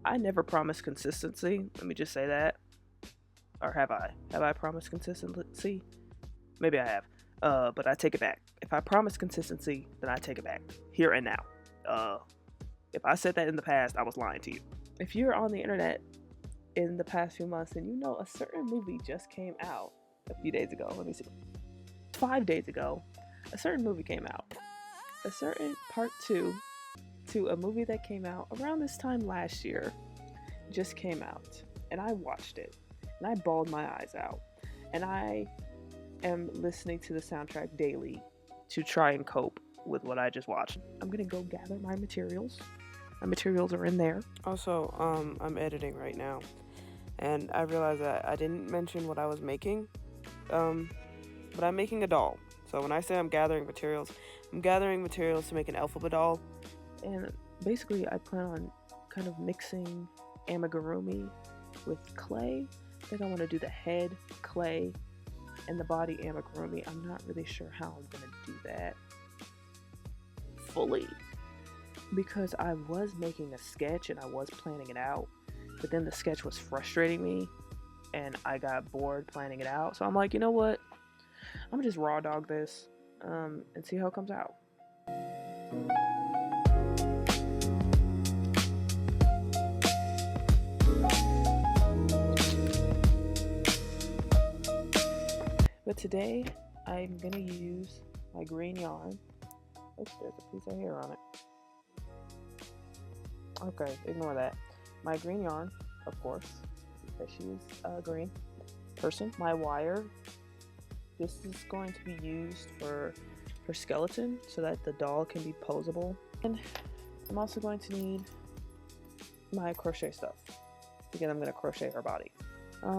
I never promised consistency. Let me just say that. Or have I? Have I promised consistency? Maybe I have. But I take it back. If I promise consistency, then I take it back. Here and now. If I said that in the past, I was lying to you. If you're on the internet in the past few months, then you know a certain movie just came out a few days ago. Let me see. 5 days ago, a certain movie came out. A certain part 2 to a movie that came out around this time last year just came out. And I watched it. And I bawled my eyes out. And I am listening to the soundtrack daily to try and cope with what I just watched. I'm gonna go gather my materials. My materials are in there. Also, I'm editing right now, and I realized that I didn't mention what I was making, but I'm making a doll. So when I say I'm gathering materials to make an Elphaba doll. And basically, I plan on kind of mixing amigurumi with clay. I think I want to do the head clay and the body amigurumi. I'm not really sure how I'm gonna do that fully, because I was making a sketch and I was planning it out, but then the sketch was frustrating me and I got bored planning it out. So I'm like, you know what? I'm gonna just raw dog this and see how it comes out. But today I'm gonna use my green yarn. Oops, there's a piece of hair on it. Okay, ignore that. My green yarn, of course, because she's a green person. My wire. This is going to be used for her skeleton so that the doll can be posable. And I'm also going to need my crochet stuff because I'm going to crochet her body.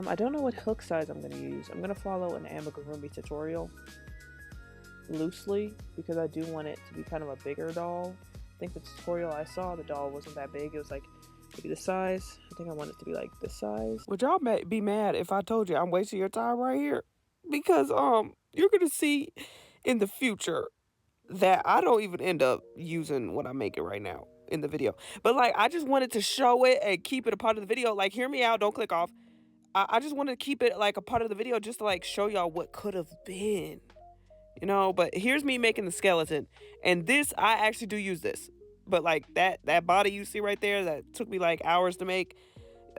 I don't know what hook size I'm going to use. I'm going to follow an amigurumi tutorial loosely because I do want it to be kind of a bigger doll. I think the tutorial I saw, the doll wasn't that big. It was like maybe this size. I think I want it to be like this size. Would y'all be mad if I told you I'm wasting your time right here? Because you're gonna see in the future that I don't even end up using what I'm making right now in the video. But like, I just wanted to show it and keep it a part of the video. Like, hear me out, don't click off. I just wanted to keep it like a part of the video just to like show y'all what could have been. You know, but here's me making the skeleton, and this, I actually do use this, but like that body you see right there that took me like hours to make,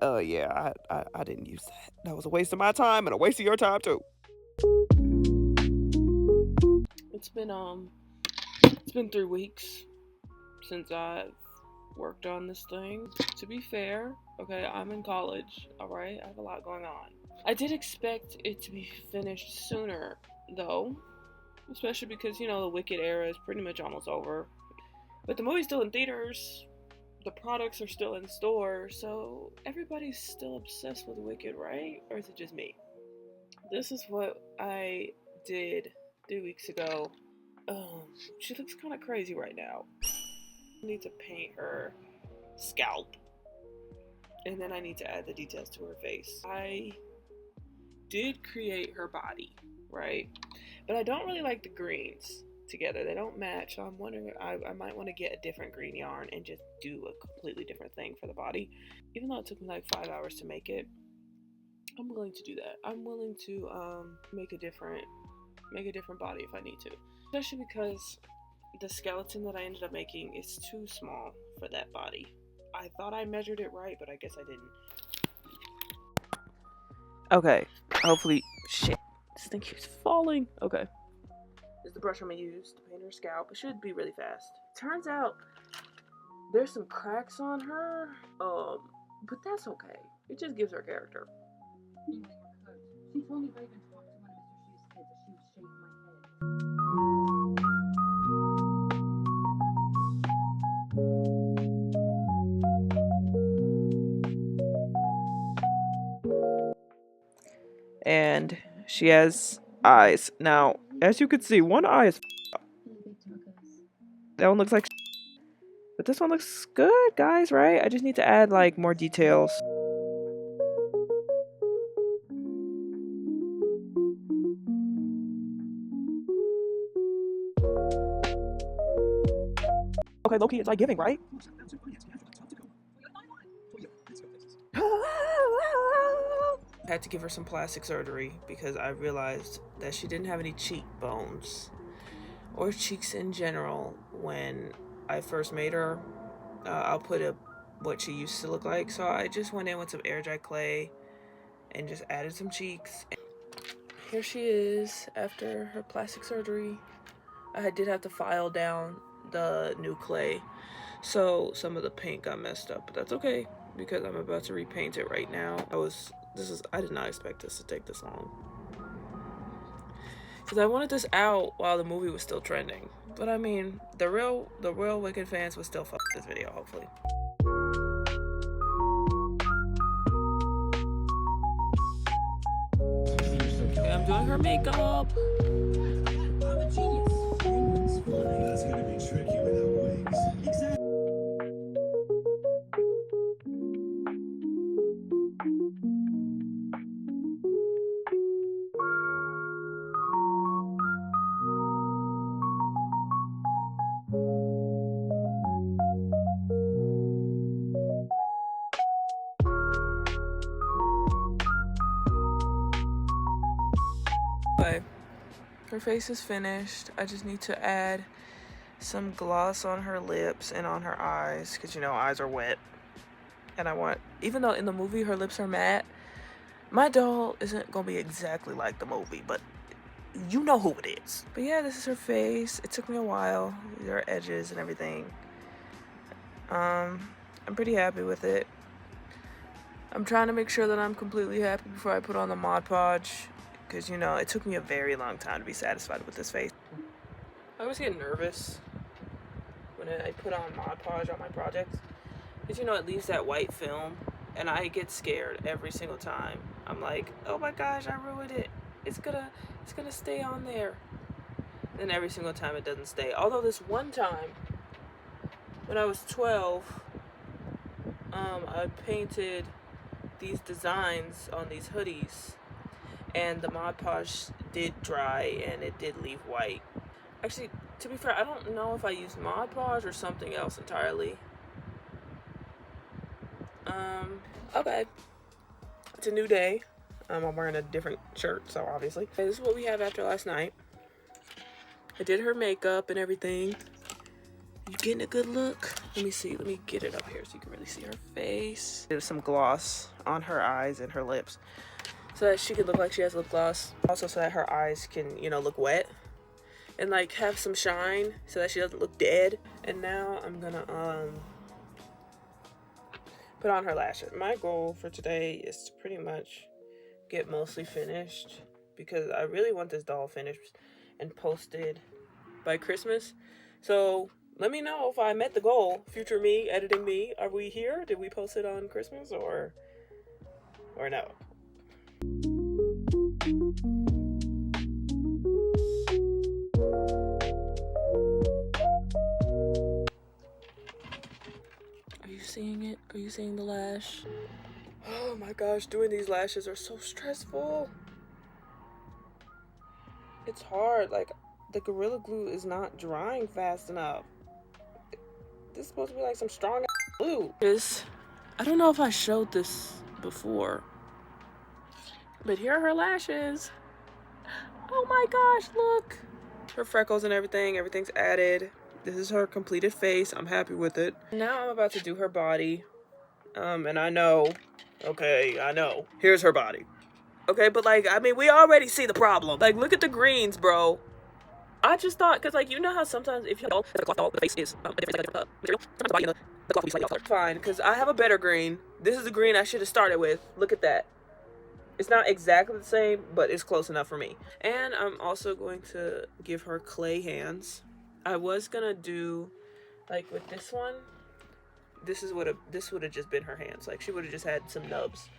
yeah, I didn't use that. That was a waste of my time and a waste of your time too. It's been 3 weeks since I've worked on this thing. To be fair, okay, I'm in college, alright, I have a lot going on. I did expect it to be finished sooner though. Especially because, you know, the Wicked era is pretty much almost over. But the movie's still in theaters. The products are still in store. So everybody's still obsessed with Wicked, right? Or is it just me? This is what I did 3 weeks ago. She looks kind of crazy right now. I need to paint her scalp. And then I need to add the details to her face. I did create her body, right? But I don't really like the greens together. They don't match. So I'm wondering, I might want to get a different green yarn and just do a completely different thing for the body. Even though it took me like 5 hours to make it, I'm willing to do that. I'm willing to make a different body if I need to. Especially because the skeleton that I ended up making is too small for that body. I thought I measured it right, but I guess I didn't. Okay, hopefully, shit. This thing keeps falling. Okay. This is the brush I'm gonna use to paint her scalp. It should be really fast. Turns out there's some cracks on her. But that's okay. It just gives her character. She told me if I even talked to one of Mr. Shu's kids that she would shave my head. And she has eyes. Now, as you can see, one eye is that one looks like but this one looks good, guys, right? I just need to add like more details. Okay, low-key, it's like giving, right? I had to give her some plastic surgery because I realized that she didn't have any cheekbones or cheeks in general when I first made her. I'll put what she used to look like. So I just went in with some air dry clay and just added some cheeks. Here she is after her plastic surgery. I did have to file down the new clay, so some of the paint got messed up, but that's okay because I'm about to repaint it right now. I did not expect this to take this long because I wanted this out while the movie was still trending. But I mean, the real Wicked fans would still fuck this video, hopefully. Okay, I'm doing her makeup. I'm a genius. That's gonna be tricky without wings. Exactly. Okay, her face is finished. I just need to add some gloss on her lips and on her eyes because, you know, eyes are wet. And I want, even though in the movie her lips are matte, my doll isn't gonna be exactly like the movie, but you know who it is. But yeah, this is her face. It took me a while. These are edges and everything. I'm pretty happy with it. I'm trying to make sure that I'm completely happy before I put on the Mod Podge, because, you know, it took me a very long time to be satisfied with this face. I always get nervous when I put on Mod Podge on my projects, because, you know, it leaves that white film, and I get scared every single time. I'm like, oh my gosh, I ruined it. It's gonna stay on there. And every single time it doesn't stay. Although this one time, when I was 12, I painted these designs on these hoodies, and the Mod Podge did dry and it did leave white. Actually, to be fair, I don't know if I used Mod Podge or something else entirely. Okay. It's a new day. I'm wearing a different shirt, so obviously. Okay, this is what we have after last night. I did her makeup and everything. You getting a good look? Let me see. Let me get it up here so you can really see her face. There's some gloss on her eyes and her lips so that she can look like she has lip gloss. Also so that her eyes can, you know, look wet and like have some shine so that she doesn't look dead. And now I'm gonna put on her lashes. My goal for today is to pretty much get mostly finished because I really want this doll finished and posted by Christmas. So let me know if I met the goal. Future me, editing me, are we here? Did we post it on Christmas or no? Are you seeing it? Are you seeing the lash? Oh my gosh, doing these lashes are so stressful. It's hard. Like, the Gorilla Glue is not drying fast enough. This is supposed to be like some strong glue. I don't know if I showed this before, but here are her lashes. Oh my gosh, look. Her freckles and everything's added. This is her completed face. I'm happy with it. Now I'm about to do her body. And I know, here's her body. Okay, but like, I mean, we already see the problem. Like, look at the greens, bro. I just thought, because, like, you know how sometimes if you know the face is a different material, sometimes the body and the cloth will be slightly off color. Fine, because I have a better green. This is the green I should have started with. Look at that. It's not exactly the same, but it's close enough for me. And I'm also going to give her clay hands. I was going to do, like, with this one, this would have just been her hands. Like, she would have just had some nubs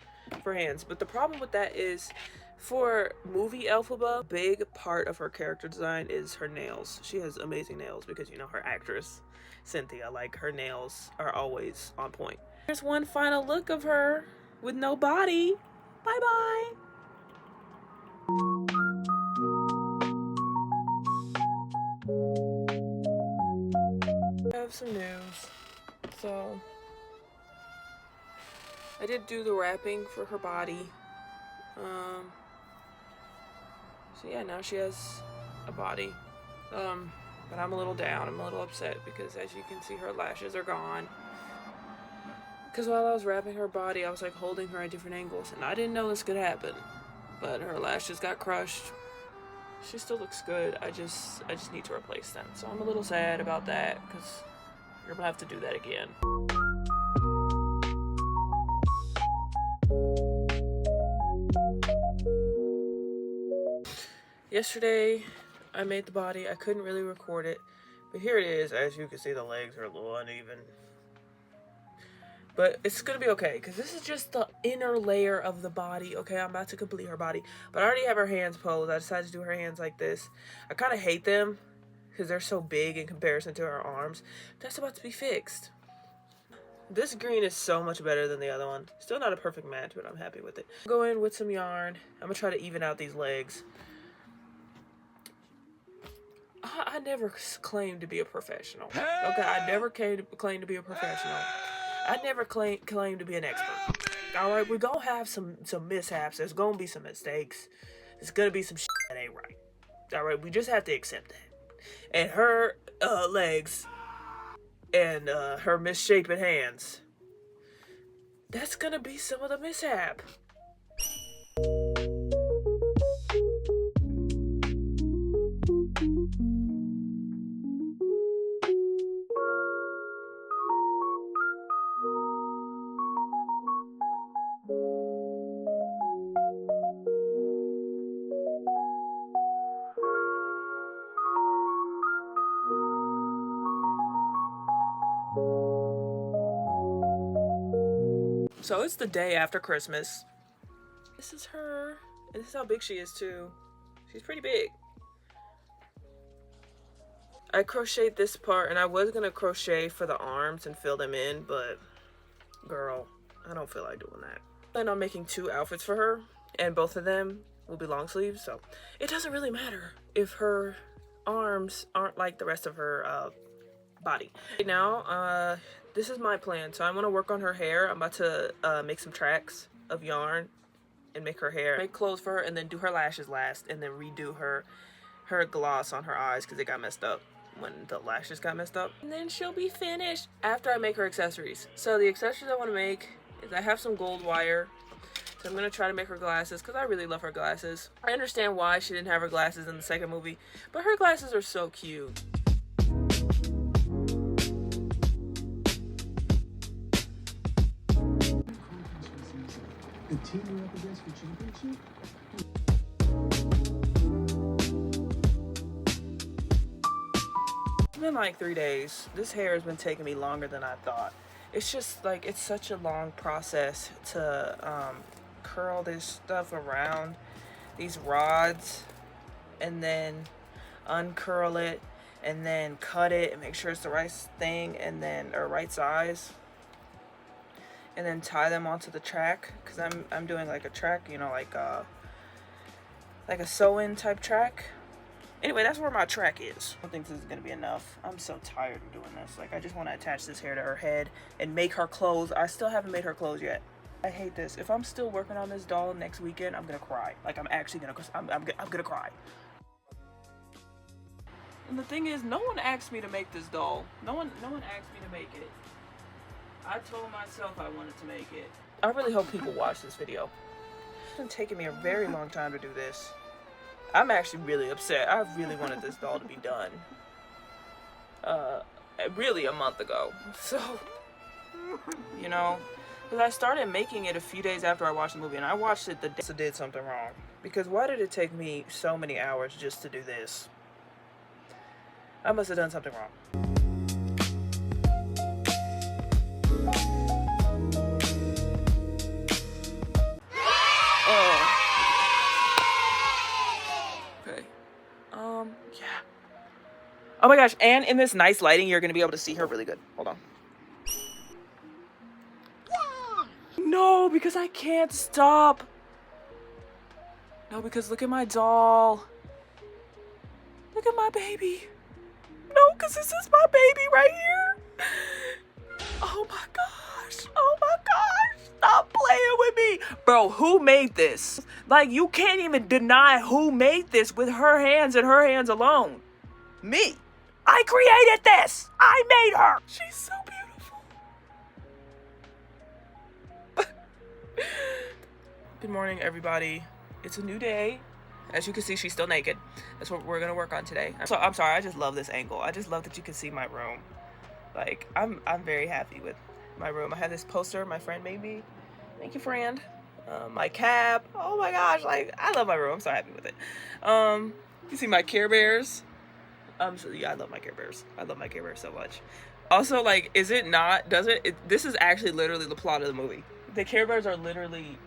for hands. But the problem with that is, for movie Elphaba, a big part of her character design is her nails. She has amazing nails because, you know, her actress, Cynthia, like, her nails are always on point. Here's one final look of her with no body. Bye-bye. I have some news. So, I did do the wrapping for her body. So yeah, now she has a body. But I'm a little down. I'm a little upset because, as you can see, her lashes are gone. Because while I was wrapping her body, I was like holding her at different angles, and I didn't know this could happen. But her lashes got crushed. She still looks good. I just need to replace them. So I'm a little sad about that because you're gonna have to do that again. Yesterday, I made the body. I couldn't really record it, but here it is. As you can see, the legs are a little uneven. But it's gonna be okay, because this is just the inner layer of the body. Okay, I'm about to complete her body. But I already have her hands posed. I decided to do her hands like this. I kind of hate them, because they're so big in comparison to her arms. That's about to be fixed. This green is so much better than the other one. Still not a perfect match, but I'm happy with it. Go in with some yarn. I'm gonna try to even out these legs. I never claimed to be a professional. Okay, I never claimed to be a professional. I never claimed to be an expert. Alright, we're gonna have some mishaps. There's gonna be some mistakes. There's gonna be some shit that ain't right. Alright, we just have to accept that. And her legs and her misshapen hands, that's gonna be some of the mishap. So it's the day after Christmas. This is her. And this is how big she is too. She's pretty big. I crocheted this part, and I was gonna crochet for the arms and fill them in, but girl, I don't feel like doing that. I plan on making 2 outfits for her, and both of them will be long sleeves, so it doesn't really matter if her arms aren't like the rest of her body. Right now, this is my plan. So I'm gonna work on her hair. I'm about to make some tracks of yarn and make her hair, make clothes for her, and then do her lashes last, and then redo her gloss on her eyes because it got messed up when the lashes got messed up. And then she'll be finished after I make her accessories. So the accessories I want to make is I have some gold wire. So I'm gonna try to make her glasses because I really love her glasses. I understand why she didn't have her glasses in the second movie, but her glasses are so cute. The team you're up against for championship? It's been like 3 days. This hair has been taking me longer than I thought. It's just like, it's such a long process to curl this stuff around these rods and then uncurl it and then cut it and make sure it's the right thing and then, or right size. And then tie them onto the track, because I'm doing like a track, you know, like a sew-in type track. Anyway, that's where my track is. I don't think this is gonna be enough. I'm so tired of doing this. Like, I just want to attach this hair to her head and make her clothes. I still haven't made her clothes yet. I hate this. If I'm still working on this doll next weekend, I'm gonna cry. Like, I'm actually gonna, I'm gonna cry. And the thing is, no one asked me to make this doll. No one asked me to make it. I told myself I wanted to make it. I really hope people watch this video. It's been taking me a very long time to do this. I'm actually really upset. I really wanted this doll to be done. Really a month ago. So, you know, because I started making it a few days after I watched the movie, and I watched it the day I did something wrong. Because why did it take me so many hours just to do this? I must have done something wrong. Yeah. Oh my gosh, and in this nice lighting, you're gonna be able to see her really good. Hold on. No, because I can't stop. No, because look at my doll. Look at my baby. No, because this is my baby right here. Oh my gosh. Oh my gosh. Stop playing with me. Bro, who made this? Like, you can't even deny who made this with her hands and her hands alone. Me. I created this. I made her. She's so beautiful. Good morning, everybody. It's a new day. As you can see, she's still naked. That's what we're gonna work on today. I'm sorry, I just love this angle. I just love that you can see my room. Like, I'm very happy with my room. I have this poster my friend made me. Thank you, friend. My cap. Oh my gosh, like, I love my room. I'm so happy with it. You see my Care Bears. Yeah, I love my Care Bears. I love my Care Bears so much. Also, like, is it not? This is actually literally the plot of the movie. The Care Bears are literally.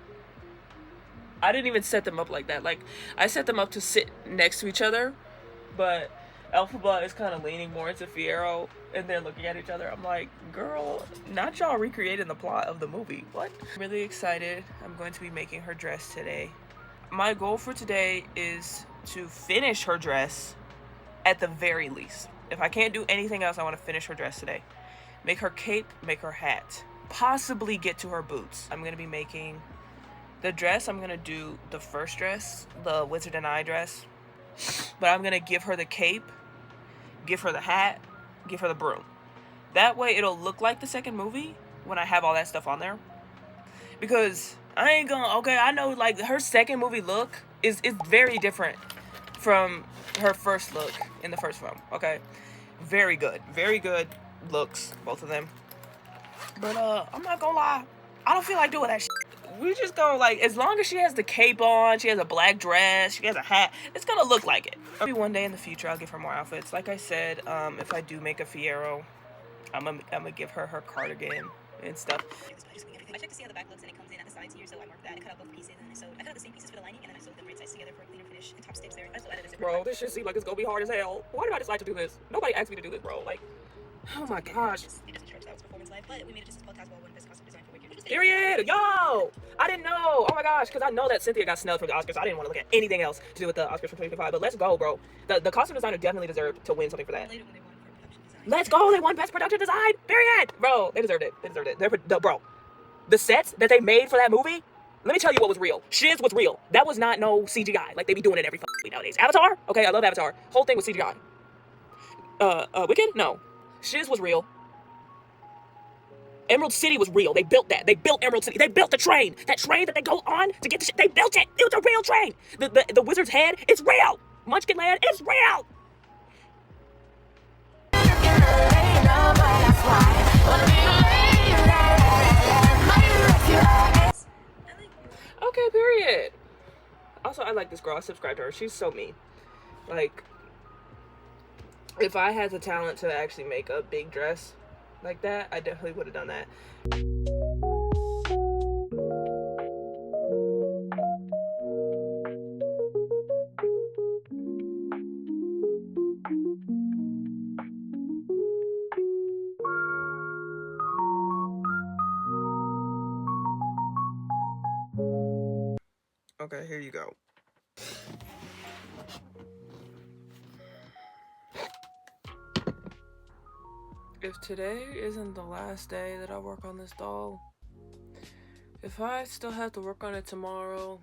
I didn't even set them up like that. Like, I set them up to sit next to each other, but Elphaba is kind of leaning more into Fiyero, and they're looking at each other. I'm like, girl, not y'all recreating the plot of the movie. What? I'm really excited. I'm going to be making her dress today. My goal for today is to finish her dress at the very least. If I can't do anything else, I want to finish her dress today. Make her cape, make her hat. Possibly get to her boots. I'm going to be making the dress. I'm going to do the first dress, the Wizard and I dress. But I'm going to give her the cape, give her the hat, give her the broom. That way it'll look like the second movie when I have all that stuff on there. Because I ain't gonna, okay, I know, like, her second movie look is very different from her first look in the first film, okay? Very good looks, both of them. But, I'm not gonna lie, I don't feel like doing that shit. We just gonna, like, as long as she has the cape on, she has a black dress, she has a hat, it's gonna look like it. Maybe one day in the future I'll give her more outfits. Like I said, if I do make a Fiyero, I'm gonna give her her cardigan and stuff. I checked to see how the back looks, and it comes in at the sides here, so I marked that. I cut out both pieces, and I cut out the same pieces for the lining, and then I sewed them right sides together for a cleaner finish and top stitch there. I also added a zipper. Bro, this shit seems like it's gonna be hard as hell. Why did I decide to do this? Nobody asked me to do this, bro. Like, oh my gosh. It doesn't charge, that was performance live, but we made it just as well as one best costume design for Wicked. Period. Yo, I didn't know. Oh my gosh, because I know that Cynthia got snubbed for the Oscars. I didn't want to look at anything else to do with the Oscars for 2025. But let's go, bro. The costume designer definitely deserved to win something for that. Later when they won for production design. Let's go. They won best production design. Period. Bro, they deserved it. They deserved it. Bro, the sets that they made for that movie. Let me tell you what was real. Shiz was real. That was not no CGI. Like they be doing it every week nowadays. Avatar? Okay, I love Avatar. Whole thing was CGI. Wicked? No. Shiz was real. Emerald City was real. They built that. They built Emerald City. They built the train. That train that they go on to get the shit. They built it. It was a real train. The wizard's head, it's real. Munchkin Land, it's real. Okay, period. Also, I like this girl. I subscribe to her. She's so mean. Like, if I had the talent to actually make a big dress like that, I definitely would have done that. Okay, here you go. If today isn't the last day that I work on this doll, if I still have to work on it tomorrow,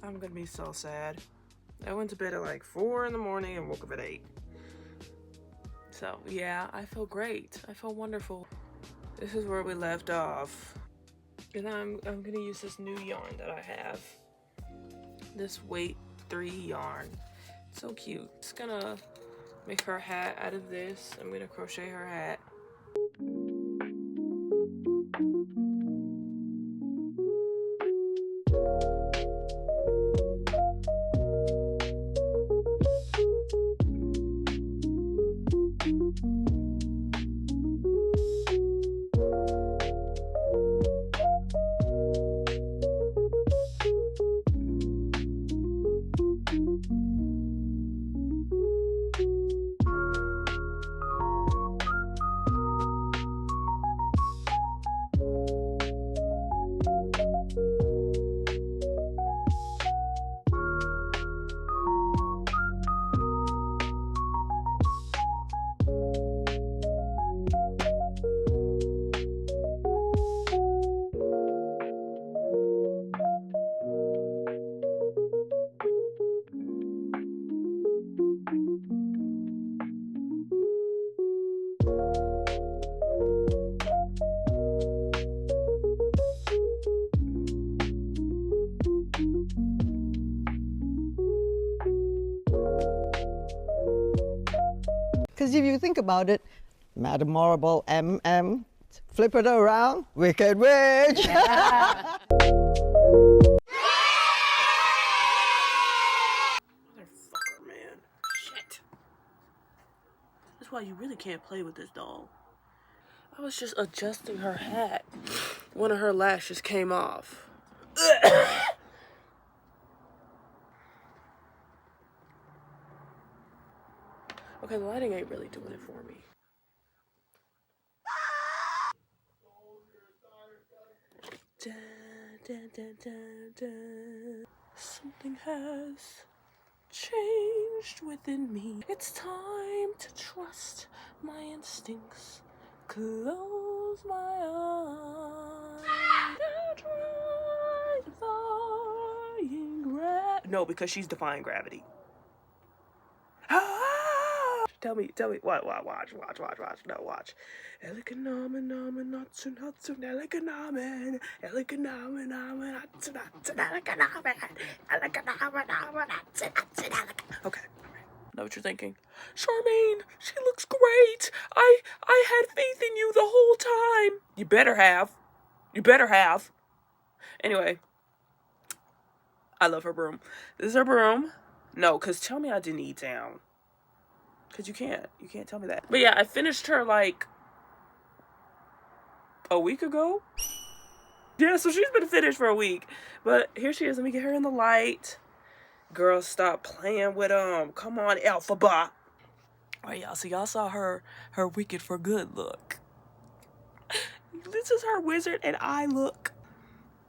I'm gonna be so sad. I went to bed at like 4 in the morning and woke up at 8. So yeah, I feel great. I feel wonderful. This is where we left off. And I'm gonna use this new yarn that I have. This weight 3 yarn. It's so cute. Just gonna make her hat out of this. I'm gonna crochet her hat. Because if you think about it, Madam Marble, MM, flip it around, Wicked Witch. Motherfucker, man. Shit. That's why you really can't play with this doll. I was just adjusting her hat. One of her lashes came off. Okay, the lighting ain't really doing it for me. Dun, dun, dun, dun, dun. Something has changed within me. It's time to trust my instincts. Close my eyes. Defying gravity. No, because she's defying gravity. Tell me, watch. No, watch. Elikanamen, namen, natsu, natsu, elikanamen, elikanamen, namen, natsu, natsu, elikanamen, elikanamen, namen, natsu, natsu, elikanamen. Okay, know what you're thinking. Charmaine, she looks great. I had faith in you the whole time. You better have. You better have. Anyway, I love her broom. This is her broom. No, because tell me I didn't eat down. Because you can't tell me that. But yeah, I finished her like a week ago. Yeah, so she's been finished for a week. But here she is. Let me get her in the light. Girl, stop playing with them. Come on, Elphaba. All right, y'all. So y'all saw her wicked for good look. This is her wizard and eye look.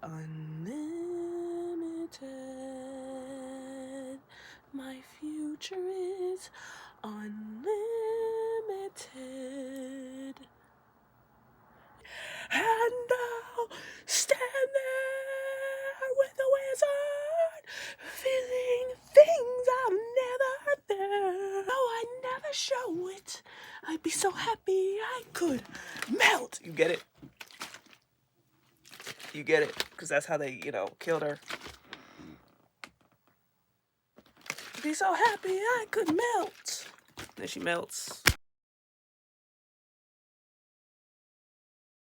Unlimited. My future is unlimited. And I'll stand there with a wizard, feeling things I've never felt. Oh, I never show it. I'd be so happy I could melt. You get it? You get it? Because that's how they, killed her. Be so happy I could melt. Then she melts.